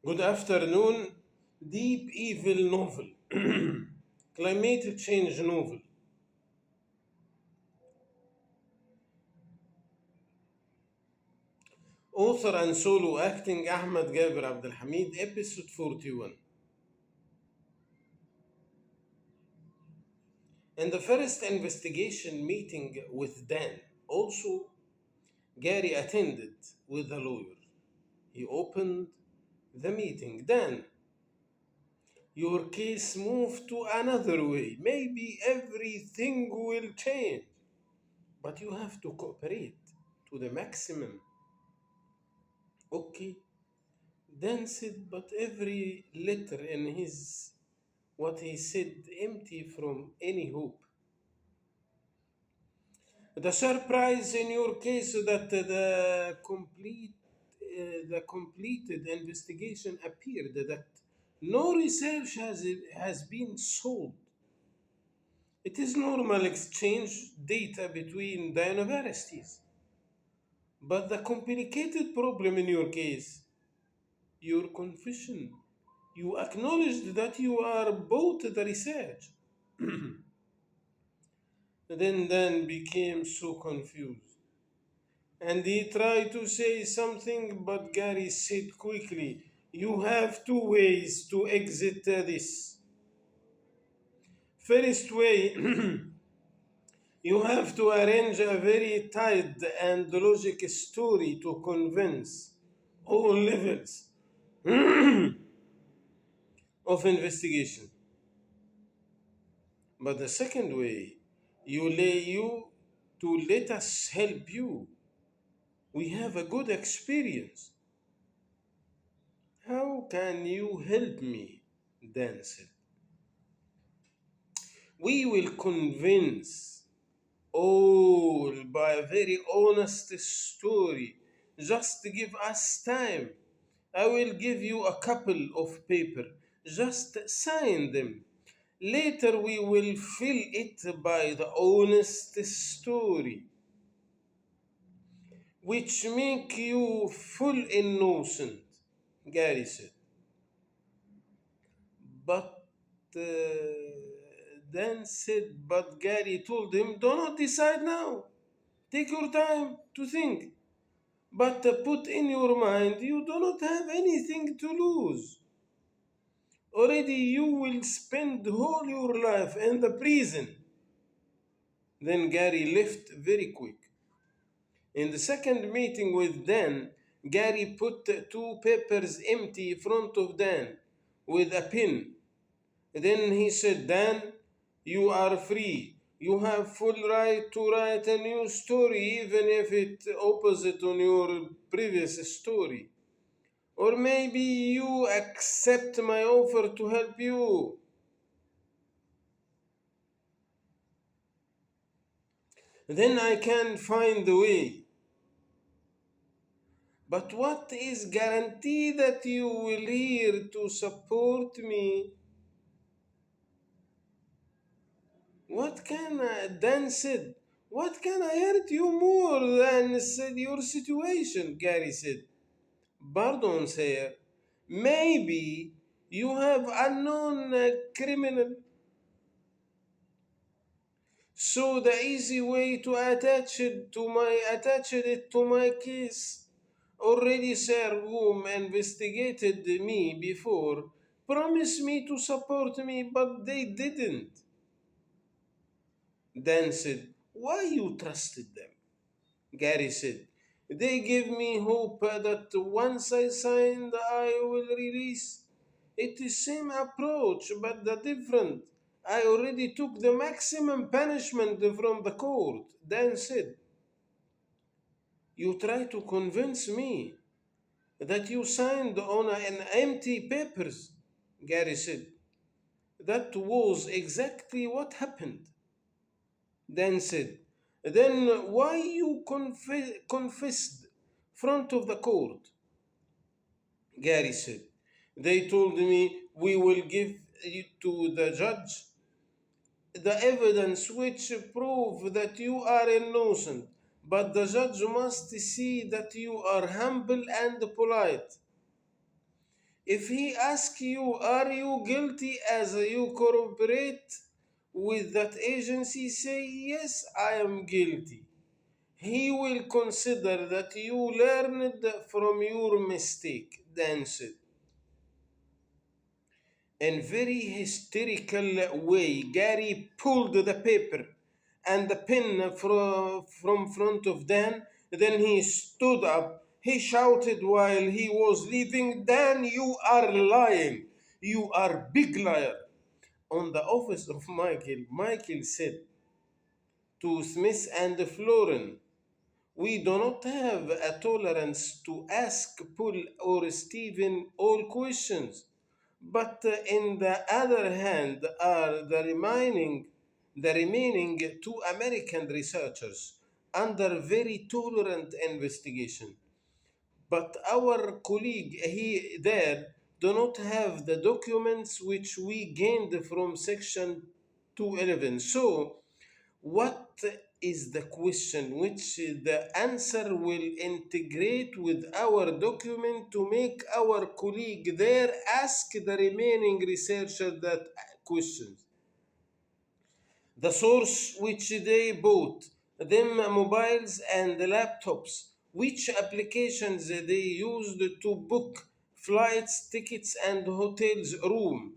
Good afternoon. Deep Evil Novel. Climate Change Novel. Author and solo acting Ahmed Gaber abdelhamid. Episode 41. In the first investigation meeting with Dan, also Gary attended with the lawyer. He opened the meeting. Dan, your case moved to another way. Maybe everything will change, but you have to cooperate to the maximum. Okay, Dan said, but every letter in his what he said empty from any hope. The surprise in your case that the completed investigation appeared that no research has been sold. It is normal exchange data between the universities. But the complicated problem in your case, your confession, you acknowledged that you are both the research. Then Dan became so confused. And he tried to say something, but Gary said quickly, you have two ways to exit this. First way, you have to arrange a very tight and logic story to convince all levels of investigation. But the second way, you to let us help you. We have a good experience. How can you help me? Dan said. We will convince all by a very honest story. Just give us time. I will give you a couple of paper. Just sign them. Later we will fill it by the honest story, which make you full innocent, Gary said. But uh, Dan said, but Gary told him, do not decide now. Take your time to think. But put in your mind, you do not have anything to lose. Already you will spend whole your life in the prison. Then Gary left very quick. In the second meeting with Dan, Gary put two papers empty in front of Dan with a pen. Then he said, Dan, you are free. You have full right to write a new story even if it opposite on your previous story. Or maybe you accept my offer to help you. Then I can find a way. But what is guarantee that you will here to support me? What can I, Dan said, what can I hurt you more than said your situation? Gary said, pardon, sir. Maybe you have unknown criminal. So the easy way to attach it to my case. Already, sir, whom investigated me before, promised me to support me, but they didn't. Dan said, why you trusted them? Gary said, they gave me hope that once I signed, I will release. It is same approach, but the different. I already took the maximum punishment from the court. Dan said, you try to convince me that you signed on an empty papers. Gary said, that was exactly what happened. Dan said, then why you confessed front of the court? Gary said, they told me we will give it to the judge the evidence which prove that you are innocent, but the judge must see that you are humble and polite. If he asks you, are you guilty as you cooperate with that agency, say, yes, I am guilty. He will consider that you learned from your mistake. Then said, in very hysterical way, Gary pulled the paper and the pen from front of Dan. Then he stood up. He shouted while he was leaving, Dan, you are lying. You are big liar. On the office of Michael, Michael said to Smith and Florin, we do not have a tolerance to ask Paul or Stephen all questions. But in the other hand are the remaining two American researchers under very tolerant investigation. But our colleague he there do not have the documents which we gained from section 211. So what is the question which the answer will integrate with our document to make our colleague there ask the remaining researcher that questions? The source which they bought, them mobiles and laptops, which applications they used to book flights, tickets, and hotels room.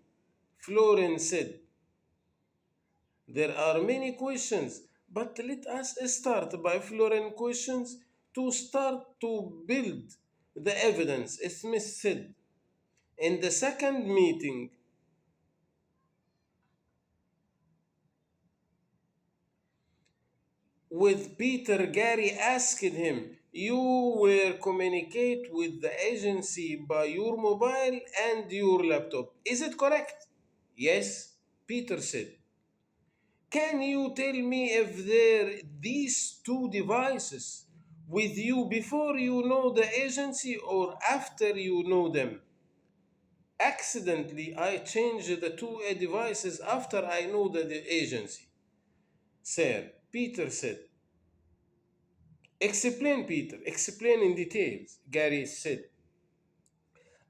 Florence said, there are many questions, but let us start by Florence questions to start to build the evidence, Smith said. In the second meeting with Peter, Gary asked him, you will communicate with the agency by your mobile and your laptop. Is it correct? Yes, Peter said. Can you tell me if there these two devices with you before you know the agency or after you know them? Accidentally, I changed the two devices after I know the agency. Sir, Peter said. Explain, Peter. Explain in details, Gary said.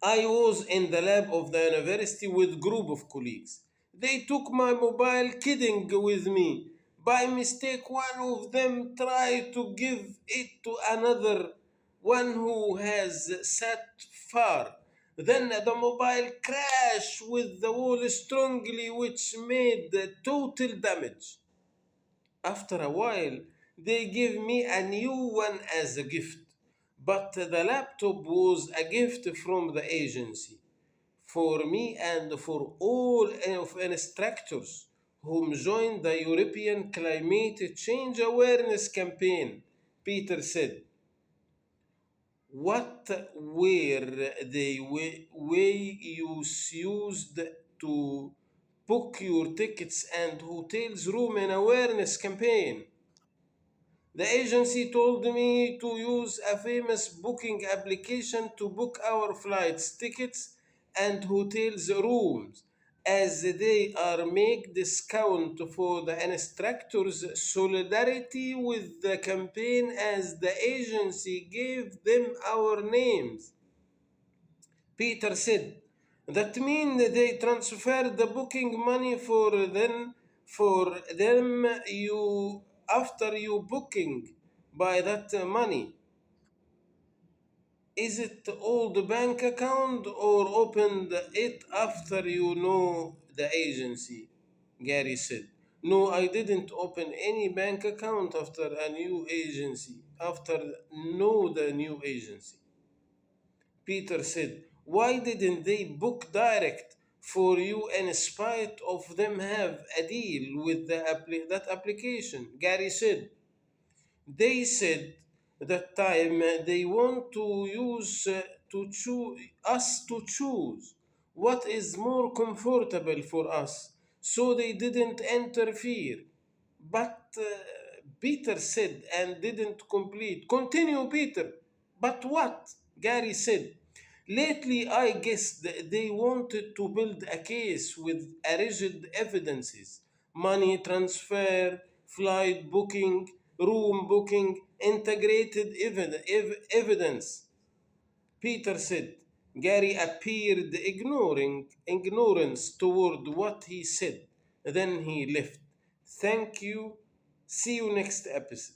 I was in the lab of the university with group of colleagues. They took my mobile kidding with me. By mistake, one of them tried to give it to another one who has sat far. Then the mobile crashed with the wall strongly, which made total damage. After a while, they gave me a new one as a gift. But the laptop was a gift from the agency for me and for all of instructors whom joined the European Climate Change Awareness Campaign. Peter said, what were the way you used to book your tickets and hotels room in awareness campaign? The agency told me to use a famous booking application to book our flights, tickets, and hotels rooms, as they are make discount for the instructors' solidarity with the campaign as the agency gave them our names. Peter said, that means they transferred the booking money for them you after you booking by that money. Is it old bank account or opened it after you know the agency? Gary said. No, I didn't open any bank account after a new agency. After know the new agency. Peter said, why didn't they book direct for you in spite of them have a deal with that application? Gary said, they said that time they want to use to choose us to choose what is more comfortable for us, so they didn't interfere. But Peter said and didn't complete. Continue, Peter. But what? Gary said. Lately, I guess they wanted to build a case with a rigid evidences, money transfer, flight booking, room booking, integrated evidence. Peter said, Gary appeared ignorance toward what he said. Then he left. Thank you. See you next episode.